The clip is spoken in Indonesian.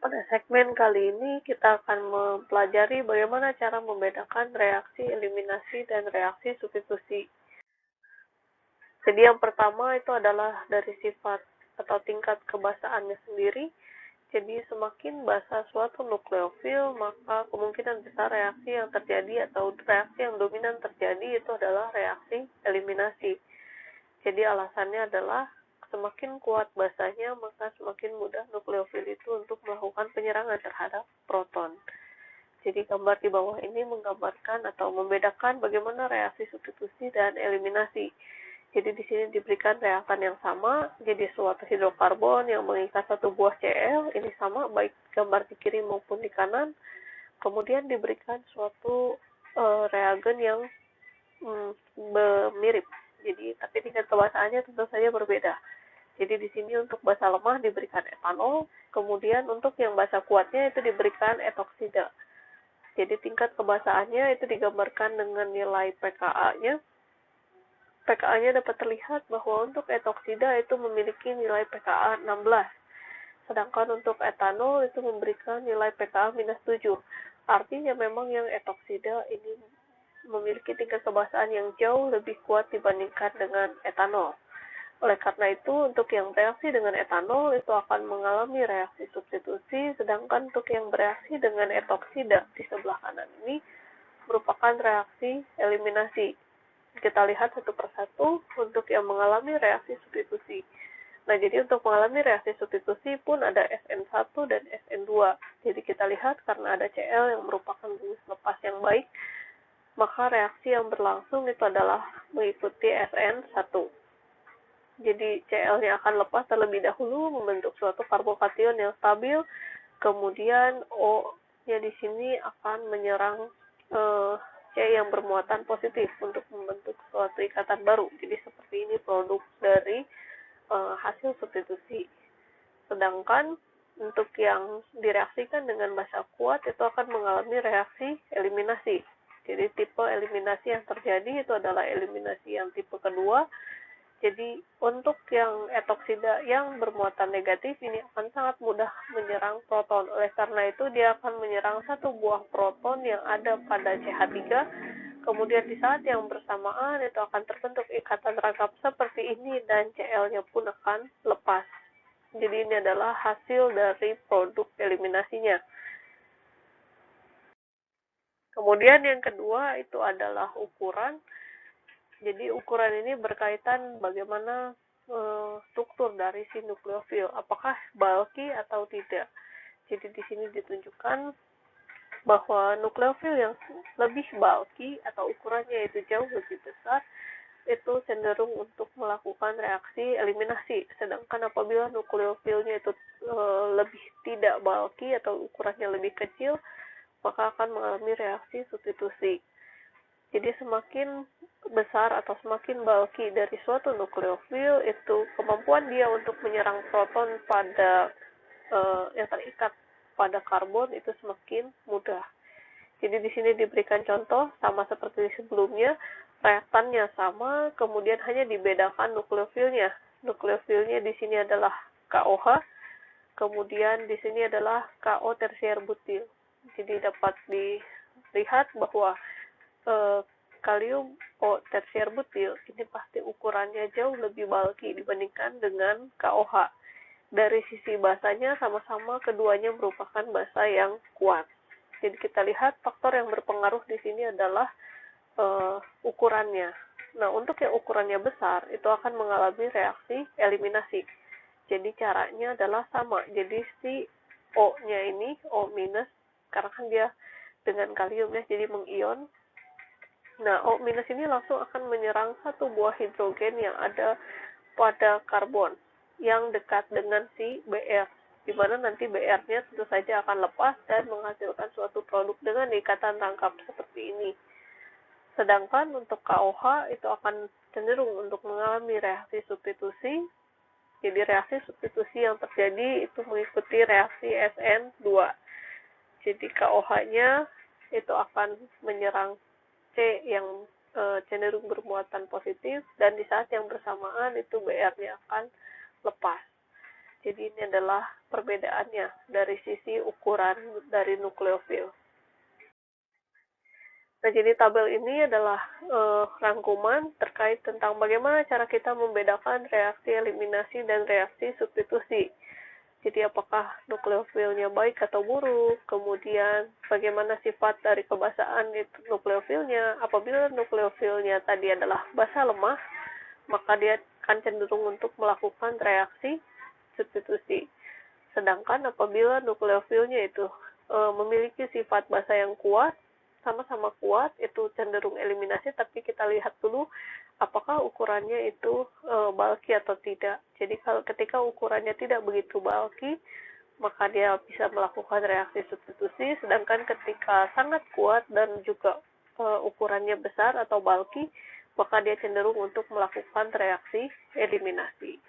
Pada segmen kali ini kita akan mempelajari bagaimana cara membedakan reaksi eliminasi dan reaksi substitusi. Jadi yang pertama itu adalah dari sifat atau tingkat kebasaannya sendiri. Jadi semakin basa suatu nukleofil, maka kemungkinan besar reaksi yang terjadi atau reaksi yang dominan terjadi itu adalah reaksi eliminasi. Jadi alasannya adalah semakin kuat basanya, maka semakin mudah nukleofil itu untuk melakukan penyerangan terhadap proton. Jadi gambar di bawah ini menggambarkan atau membedakan bagaimana reaksi substitusi dan eliminasi. Jadi di sini diberikan reaktan yang sama, jadi suatu hidrokarbon yang mengikat satu buah Cl, ini sama baik gambar di kiri maupun di kanan. Kemudian diberikan suatu reagen yang mirip. Jadi tapi tingkat kebasaannya tentu saja berbeda. Jadi di sini untuk basa lemah diberikan etanol, kemudian untuk yang basa kuatnya itu diberikan etoksida. Jadi tingkat kebasaannya itu digambarkan dengan nilai pKa-nya. pKa-nya dapat terlihat bahwa untuk etoksida itu memiliki nilai pKa 16. Sedangkan untuk etanol itu memberikan nilai pKa -7. Artinya memang yang etoksida ini memiliki tingkat kebasaan yang jauh lebih kuat dibandingkan dengan etanol. Oleh karena itu, untuk yang reaksi dengan etanol itu akan mengalami reaksi substitusi, sedangkan untuk yang bereaksi dengan etoksida di sebelah kanan ini merupakan reaksi eliminasi. Kita lihat satu persatu untuk yang mengalami reaksi substitusi. Nah, jadi untuk mengalami reaksi substitusi pun ada SN1 dan SN2. Jadi kita lihat karena ada Cl yang merupakan jenis lepas yang baik, maka reaksi yang berlangsung itu adalah mengikuti SN1. Jadi Cl-nya akan lepas terlebih dahulu membentuk suatu karbokation yang stabil, kemudian O-nya di sini akan menyerang C yang bermuatan positif untuk membentuk suatu ikatan baru. Jadi seperti ini produk dari hasil substitusi. Sedangkan untuk yang direaksikan dengan basa kuat itu akan mengalami reaksi eliminasi. Jadi tipe eliminasi yang terjadi itu adalah eliminasi yang tipe kedua. Jadi untuk yang etoksida yang bermuatan negatif ini akan sangat mudah menyerang proton. Oleh karena itu dia akan menyerang satu buah proton yang ada pada CH3. Kemudian di saat yang bersamaan itu akan terbentuk ikatan rangkap seperti ini dan Cl-nya pun akan lepas. Jadi ini adalah hasil dari produk eliminasinya. Kemudian yang kedua itu adalah ukuran. Jadi ukuran ini berkaitan bagaimana struktur dari si nukleofil, apakah bulky atau tidak. Jadi di sini ditunjukkan bahwa nukleofil yang lebih bulky atau ukurannya itu jauh lebih besar itu cenderung untuk melakukan reaksi eliminasi. Sedangkan apabila nukleofilnya itu lebih tidak bulky atau ukurannya lebih kecil, maka akan mengalami reaksi substitusi. Jadi semakin besar atau semakin bulky dari suatu nukleofil, itu kemampuan dia untuk menyerang proton pada yang terikat pada karbon itu semakin mudah. Jadi di sini diberikan contoh sama seperti sebelumnya, reaktannya sama, kemudian hanya dibedakan nukleofilnya. Nukleofilnya di sini adalah KOH, kemudian di sini adalah KO tersier butil. Jadi dapat dilihat bahwa kalium O tersier butil ini pasti ukurannya jauh lebih bulky dibandingkan dengan KOH. Dari sisi basanya sama-sama keduanya merupakan basa yang kuat. Jadi kita lihat faktor yang berpengaruh di sini adalah ukurannya. Nah, untuk yang ukurannya besar itu akan mengalami reaksi eliminasi. Jadi caranya adalah sama. Jadi si O-nya ini O minus karena kan dia dengan kalium ya, jadi mengion. Nah, O minus ini langsung akan menyerang satu buah hidrogen yang ada pada karbon yang dekat dengan si Br, di mana nanti Br-nya tentu saja akan lepas dan menghasilkan suatu produk dengan ikatan rangkap seperti ini. Sedangkan untuk KOH itu akan cenderung untuk mengalami reaksi substitusi. Jadi reaksi substitusi yang terjadi itu mengikuti reaksi SN2. Jadi KOH-nya itu akan menyerang C yang cenderung bermuatan positif, dan di saat yang bersamaan itu Br-nya akan lepas. Jadi ini adalah perbedaannya dari sisi ukuran dari nukleofil. Nah, jadi tabel ini adalah rangkuman terkait tentang bagaimana cara kita membedakan reaksi eliminasi dan reaksi substitusi. Jadi apakah nukleofilnya baik atau buruk, kemudian bagaimana sifat dari kebasaan nukleofilnya. Apabila nukleofilnya tadi adalah basa lemah, maka dia akan cenderung untuk melakukan reaksi substitusi. Sedangkan apabila nukleofilnya itu memiliki sifat basa yang kuat, sama-sama kuat, itu cenderung eliminasi, tapi kita lihat dulu apakah ukurannya itu bulky atau tidak. Jadi kalau ketika ukurannya tidak begitu bulky, maka dia bisa melakukan reaksi substitusi, sedangkan ketika sangat kuat dan juga ukurannya besar atau bulky, maka dia cenderung untuk melakukan reaksi eliminasi.